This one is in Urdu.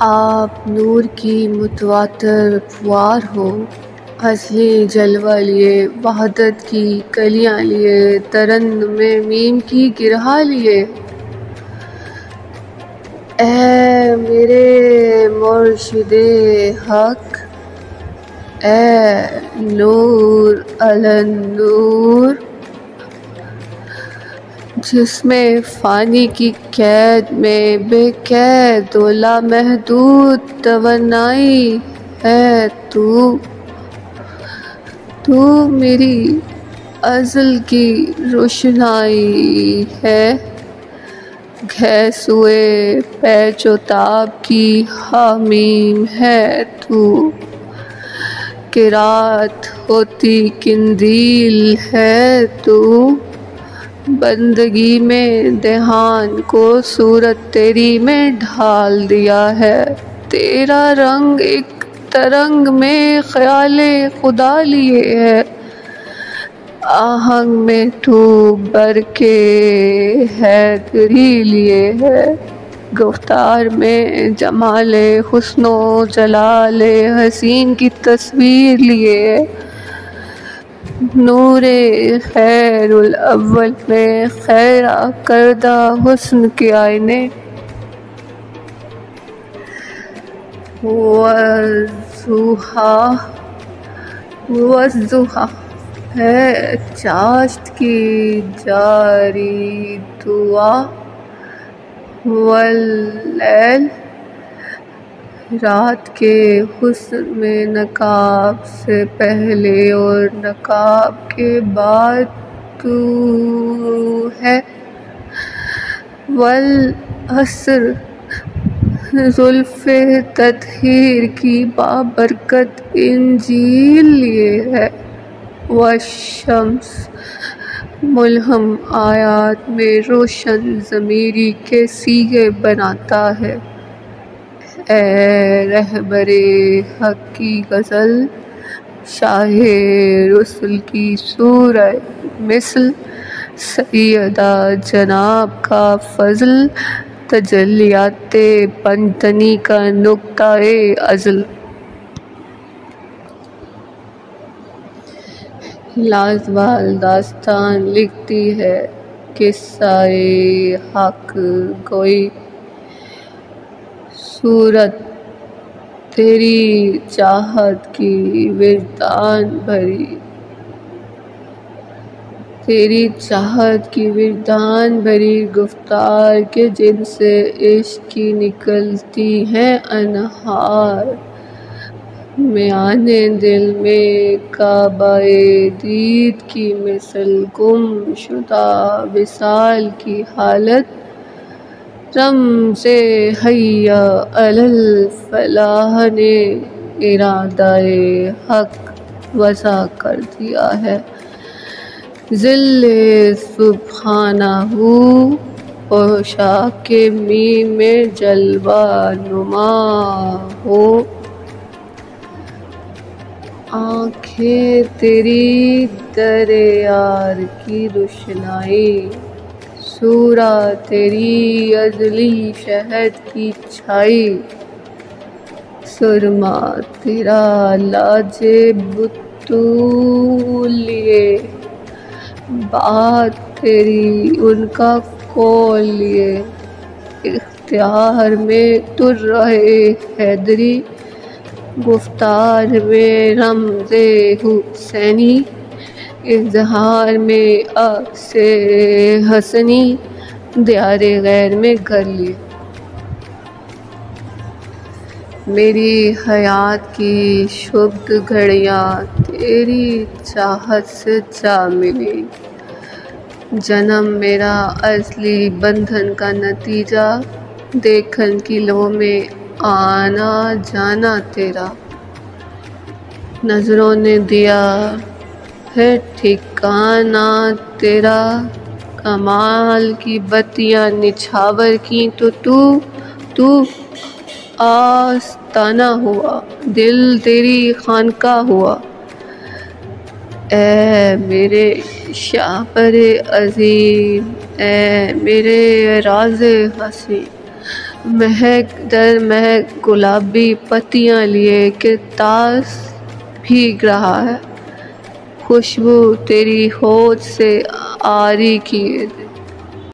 آپ نور کی متواتر پھوار ہو، اصلی جلوہ لیے وحدت کی کلیاں لیے، ترنم میم کی گرہا لیے۔ اے میرے مرشد حق، اے نور علی النور، جس میں فانی کی قید میں بے قید و لامحدود توانائی ہے۔ تو میری ازل کی روشنائی ہے، گھسوئے پیچ و تاب کی حامیم ہے تو، کہ رات ہوتی قندیل ہے تو، بندگی میں دھیان کو صورت تیری میں ڈھال دیا ہے۔ تیرا رنگ ایک ترنگ میں خیال خدا لیے ہے، آہنگ میں تو برق حیدری لیے ہے، گفتار میں جمال حسن و جلال حسین کی تصویر لیے ہے، نور خیر الاول میں خیرہ کردہ حسن کے آئینے۔ والضحیٰ ہے چاشت کی جاری دعا، واللیل رات کے حسن میں نقاب سے پہلے اور نقاب کے بعد تو ہے، والعصر زلف تطہیر کی بابرکت انجیل لیے ہے، والشمس ملہم آیات میں روشن ضمیری کے سیغے بناتا ہے۔ اے رہبر حق کی غزل، شاہ رسل کی سورہ مثل، سیدہ جناب کا فضل، تجلیات پنجتنی کا نقطہ ازل۔ لازوال داستان لکھتی ہے قصہ حق گوئی، صورت تیری چاہت کی وجدان بھری، تیری چاہت کی وجدان بھری گفتار کے جن سے عشق کی نکلتی ہیں انہار، میان دل میں کعبہ دید کی مثل گم شدہ وصال کی حالت، رمز حی علی الفلاح نے ارادہ حق وضع کر دیا ہے، ظل سبحانہ پوشاک میم میں جلوہ نما ہو، آنکھیں تیری در یار کی روشنائی، صورہ تیری ازلی شہد کی چھائی، سرما تیرا لاج بطول لیے، بات تیری ان کا قول لیے، اختیار میں طرح حیدری، گفتار میں رمز حسینی، اظہار میں عکس حسنی، دیار غیر میں گھر لیے۔ میری حیات کی شبد گھڑیاں تیری چاہت سے جا ملی، جنم میرا ازلی بندھن کا نتیجہ، دیکھن کی لو میں آنا جانا تیرا، نظروں نے دیا ہے ٹھکانہ تیرا، کمال کی بتیاں نچھاور کیں تو آستانہ ہوا، دل تیری خانقاہ ہوا۔ اے میرے شاپر عظیم، اے میرے راز حسین، مہک در مہک گلابی پتیاں لیے کرتاس بھیگ رہا ہے، خوشبو تیری ہونٹ سے آری کی